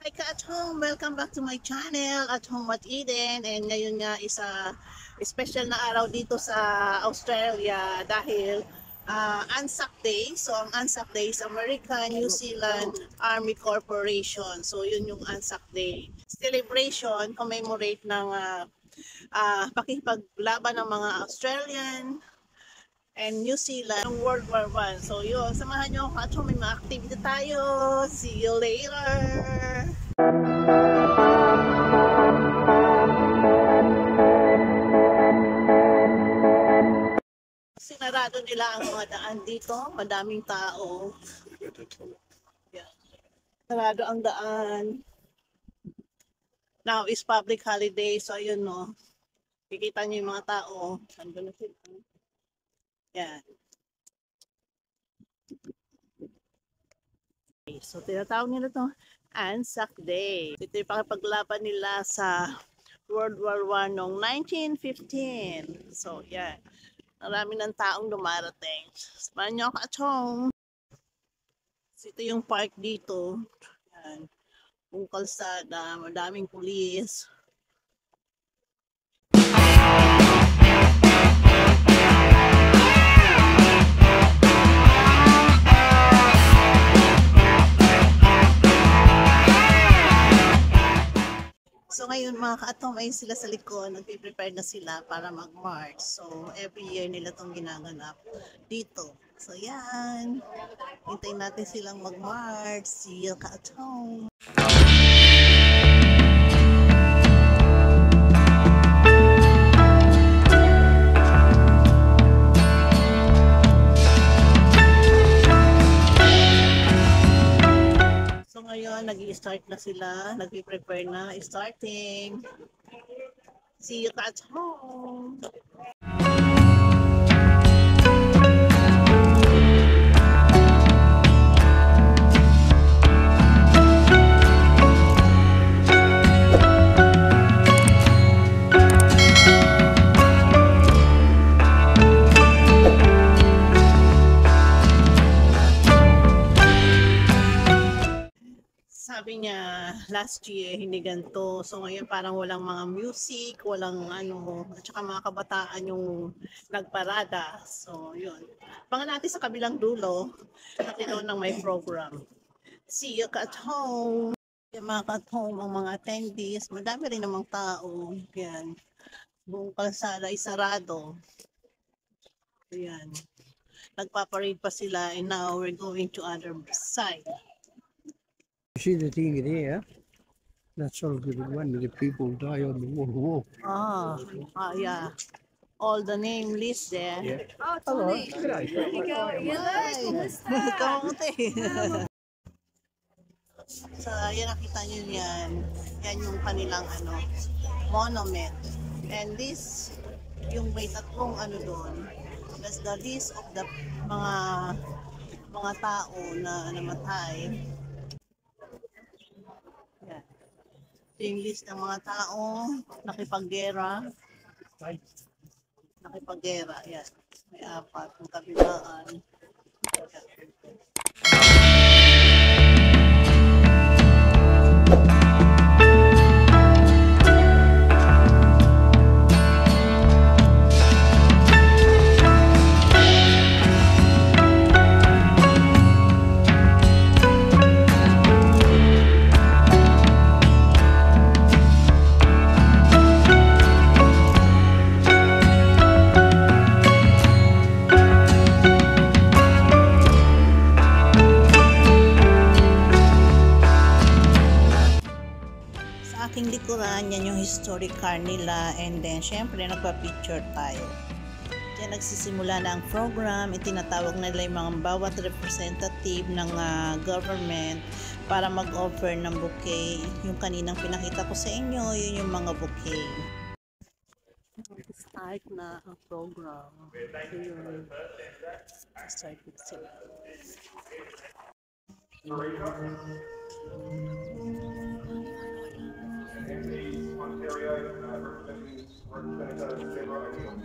Hi ka at home! Welcome back to my channel at home at Eden. And ngayon nga isa special na araw dito sa Australia dahil ANZAC Day. So ang ANZAC Day is American New Zealand Army Corporation. So yun yung ANZAC Day. Celebration, commemorate ng pakikipaglaban ng mga Australian and New Zealand ng World War I. So yun, samahan nyo ako at home, may mga activity tayo. See you later! Sinarado nila ang mga daan dito, madaming tao. Yeah. Sarado ang daan. Now is public holiday, so ayun no. Kikita niyo yung mga tao. Nandun na sila. Yan. So tinatawag nila ito ANZAC Day. Ito yung pakipaglaban nila sa World War I noong 1915. So yan. Marami ng taong dumarating. Samahan niyo ako at home. So, ito yung park dito. Yan. Yung kalsada, madaming pulis. So ngayon mga ka-atom ay sila sa likod, nagpe-prepare na sila para mag-march. So every year nila itong ginaganap dito. So yan, hintayin natin silang mag-march. See you ka-atom. Ngayon, nag-i-start na sila, nag-i-prepare na, starting. See you at home! Sabi niya last year hindi ganito, so ngayon parang walang mga music, walang ano, at saka mga kabataan yung nagparada. So yun, pangan natin sa kabilang dulo natin doon ng may program. See you at home. Yung mga at home, ang mga attendees, madami rin namang tao. Yan, buong kalsada ay sarado. Yan, nagpaparade pa sila and now we're going to other side. You see the thing there? That's all good one. The people die on the wall. Yeah. All the name list there. Yeah. Oh, Tony. Kamuti. So, yan nakita nyo yan. Yan yung kanilang ano, monument. And this, yung may tatlong ano doon. That's the list of the mga tao na namatay. Yan. Yung list ng mga tao nakipaggera. Yan. May apat ng kabilaan. Aking likuran, yan yung historic car nila, and then syempre nagpa-picture tayo. Yan nagsisimula na ang program, itinatawag nila yung mga bawat representative ng government para mag-offer ng bouquet. Yung kaninang pinakita ko sa inyo, yun yung mga bouquet. Start na ang program. So yun, start with sila. Ontario, Representative Deborah O'Neill.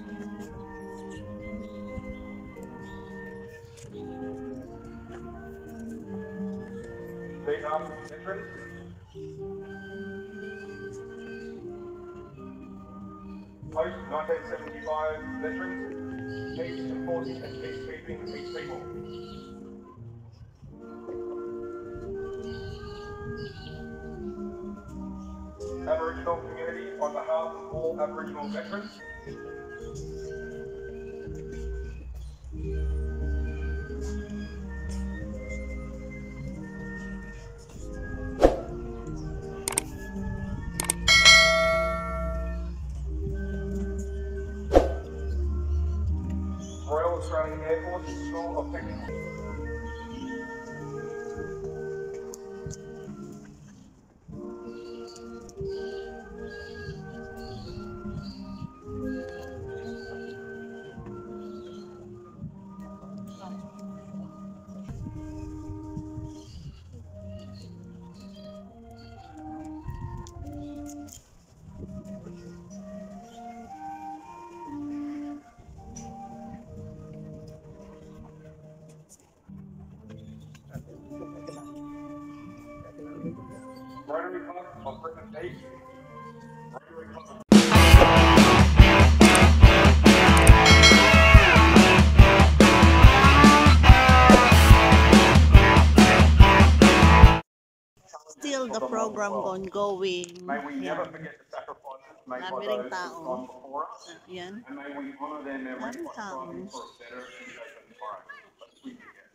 State House entrance. Post 1975 veterans, peace enforcing and peacekeeping each people. Aboriginal community on behalf of all Aboriginal veterans. Royal Australian Air Force School of Technical. Rotary Club of Britain East. Rotary Club of Still the program ongoing. May we never Yan. forget the sacrifices made by Dami those ring who've tao. gone before us, Yan. and may we honour their memory Daming by striving tao. for a better and safer tomorrow. Let's we forget.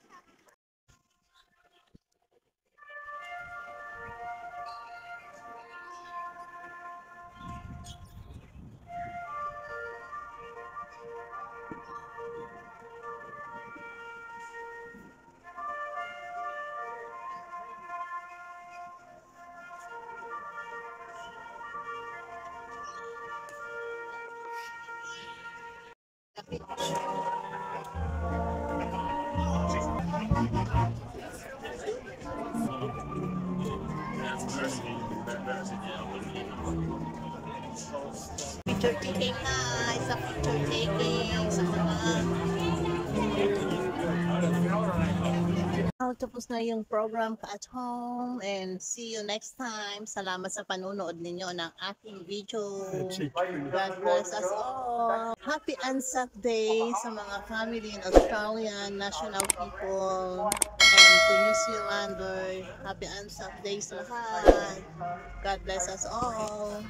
Picture taking na, isa picture taking sa mga tapos na yung program ka at home and see you next time. Salamat sa panunood ninyo ng aking video. That's it. God bless us all. Happy Anzac Day sa mga family in Australian, national people, and to New Zealander. Happy Anzac Day sa lahat. God bless us all.